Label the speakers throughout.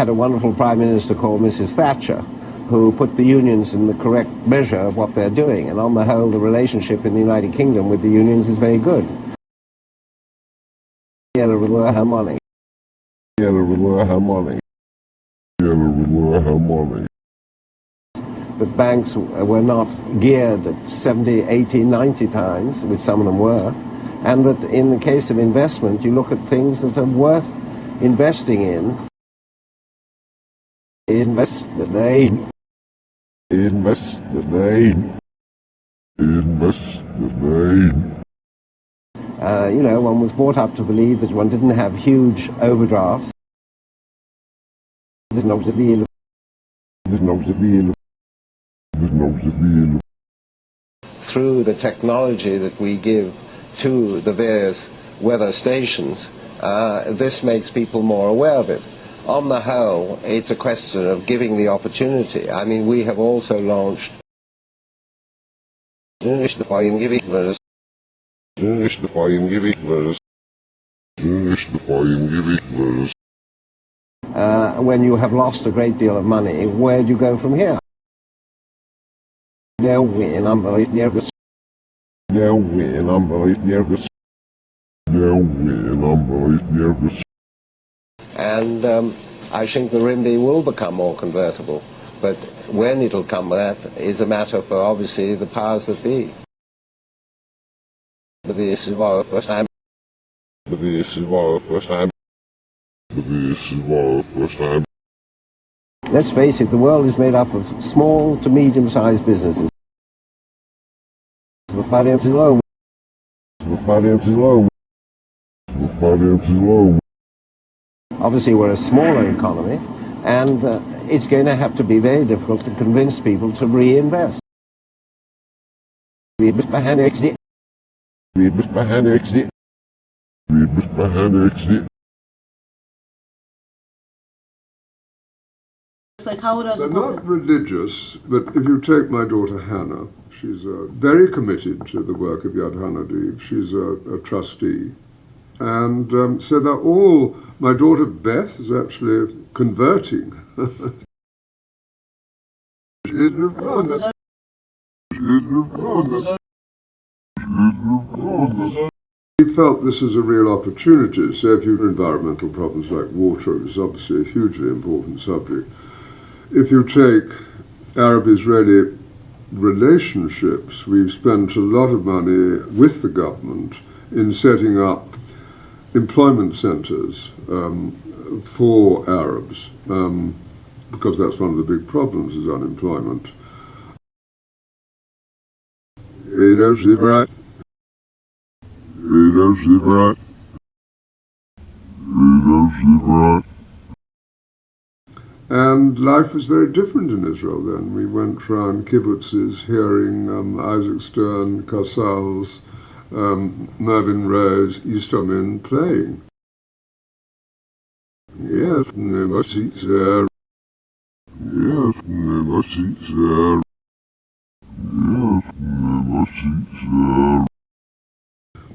Speaker 1: had a wonderful Prime Minister called Mrs. Thatcher, who put the unions in the correct measure of what they're doing. And on the whole, the relationship in the United Kingdom with the unions is very good. Her money. Her money. Her money. That banks were not geared at 70, 80, 90 times, which some of them were, and that in the case of investment, you look at things that are worth investing in. Invest the name. Invest the name. Invest the name. You know, one was brought up to believe that one didn't have huge overdrafts. Through the technology that we give to the various weather stations, this makes people more aware of it. On the whole, it's a question of giving the opportunity. I mean, we have also launched when you have lost a great deal of money, where do you go from here? And I think the RMB will become more convertible, but when it'll come, that is a matter for obviously the powers that be. But this is our first time. Let's face it, the world is made up of small to medium-sized businesses. The finance is low. Obviously, we're a smaller economy, and it's going to have to be very difficult to convince people to reinvest.
Speaker 2: Like, how does
Speaker 3: they're not religious, but if you take my daughter Hannah, she's very committed to the work of Yad Hanadev. She's a trustee. And so they're all, my daughter Beth is actually converting. We felt this is a real opportunity. So if you have environmental problems like water, is obviously a hugely important subject. If you take Arab-Israeli relationships, we've spent a lot of money with the government in setting up employment centres for Arabs, because that's one of the big problems is unemployment. And life was very different in Israel then. We went round kibbutzes hearing Isaac Stern, Casals, Mervyn Rose, Easterman playing. Yes, never seats there. Yes, never seats there. Yes, never seats there.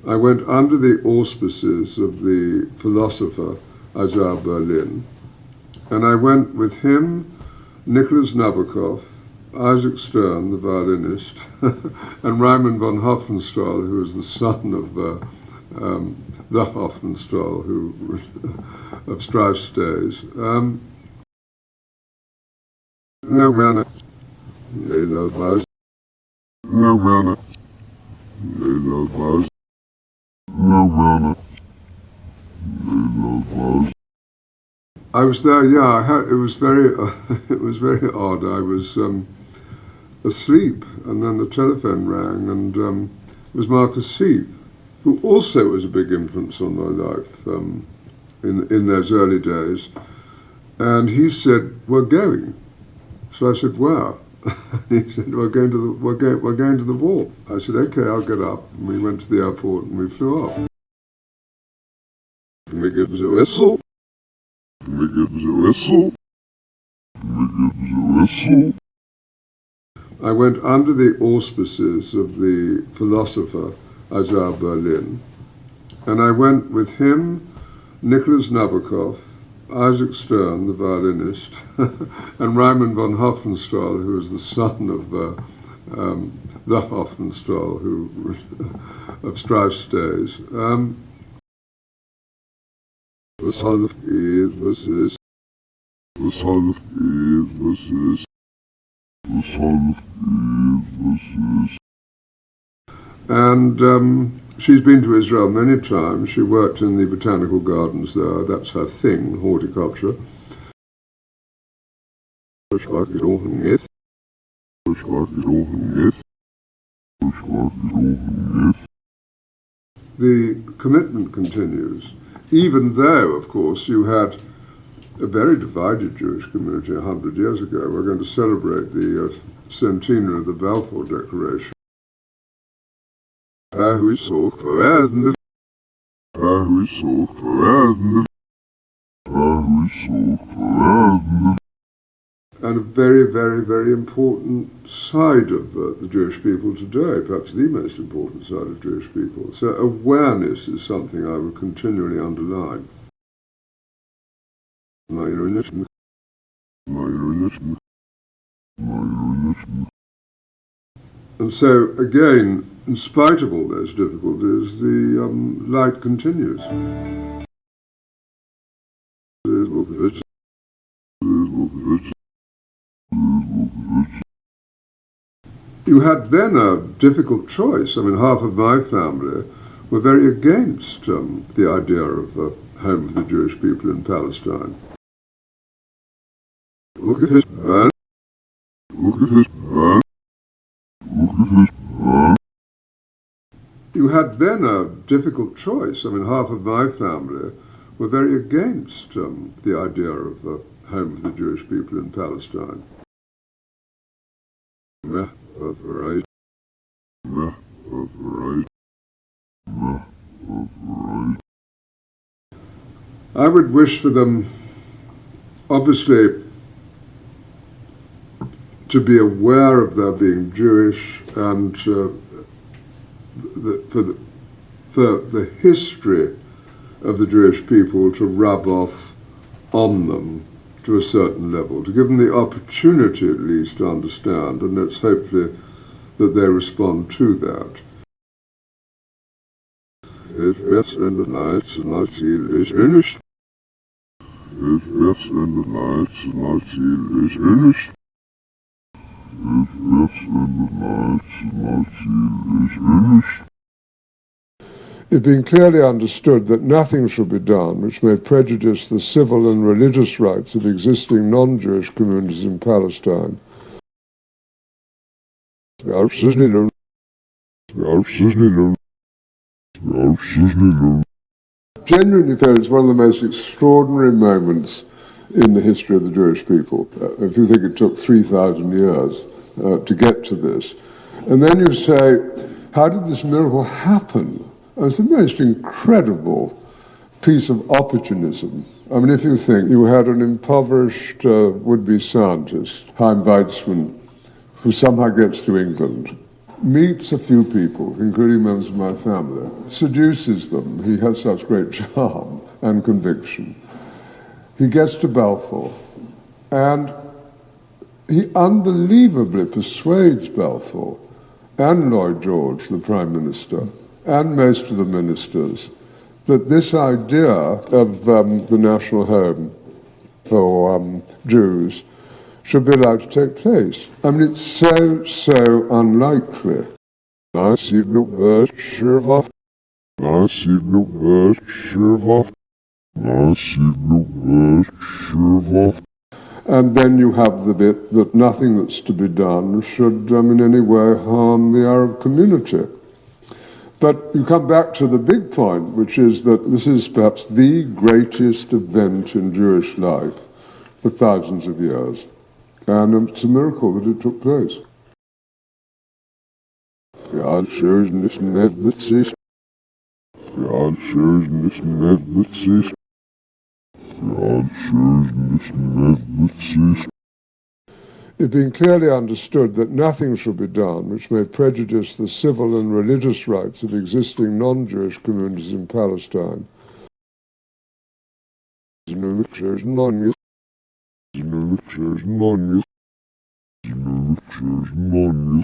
Speaker 3: I went under the auspices of the philosopher Isaiah Berlin, and I went with him, Nicholas Nabokov, Isaac Stern, the violinist, and Raymond von Hofmannsthal, who was the son of the Hofmannsthal, who of Strauss days. No manner. No manner. No manner. No manner. I was there, yeah. It was very odd. I was asleep, and then the telephone rang, and it was Marcus Sieve, who also was a big influence on my life in those early days. And he said, "We're going." So I said, "Where?" He said, we're going to the wall. I said, "Okay, I'll get up." And we went to the airport and we flew off. And we gave us a whistle. We give us a whistle. We give us a whistle. I went under the auspices of the philosopher Isaiah Berlin, and I went with him, Nicholas Nabokov, Isaac Stern, the violinist, and Raimund von Hofmannsthal, who was the son of the Hofmannsthal of Strauss days. And she's been to Israel many times. She worked in the botanical gardens there. That's her thing, horticulture. The commitment continues, even though, of course, you had a very divided Jewish community 100 years ago. We're going to celebrate the centenary of the Balfour Declaration. And a very, very, very important side of the Jewish people today, perhaps the most important side of Jewish people. So awareness is something I would continually underline. And so, again, in spite of all those difficulties, the light continues. You had then a difficult choice. I mean, half of my family were very against the idea of the home of the Jewish people in Palestine. Look at this man. Look at this man. Look at this man. You had then a difficult choice. I mean, half of my family were very against the idea of the home of the Jewish people in Palestine. Yeah, that's right. Yeah, that's right. Yeah, that's right. I would wish for them, obviously, to be aware of their being Jewish and for the history of the Jewish people to rub off on them to a certain level, to give them the opportunity at least to understand, and let's hopefully that they respond to that. It's best in the nights and I feel is finished. It's best in the nights and I feel is finished. It's best in the nights and I feel is finished. It being clearly understood that nothing should be done which may prejudice the civil and religious rights of existing non-Jewish communities in Palestine. Genuinely feel it's one of the most extraordinary moments in the history of the Jewish people. If you think it took 3,000 years to get to this. And then you say, how did this miracle happen? It's the most incredible piece of opportunism. I mean, if you think you had an impoverished would-be scientist, Chaim Weizmann, who somehow gets to England, meets a few people, including members of my family, seduces them. He has such great charm and conviction. He gets to Balfour, and he unbelievably persuades Balfour and Lloyd George, the Prime Minister, and most of the ministers, that this idea of the national home for Jews should be allowed to take place. I mean, it's so unlikely. And then you have the bit that nothing that's to be done should in any way harm the Arab community. But you come back to the big point, which is that this is perhaps the greatest event in Jewish life for thousands of years. And it's a miracle that it took place. It being clearly understood that nothing should be done which may prejudice the civil and religious rights of existing non-Jewish communities in Palestine,
Speaker 4: Rothschilds money. Rothschilds money. Rothschilds money.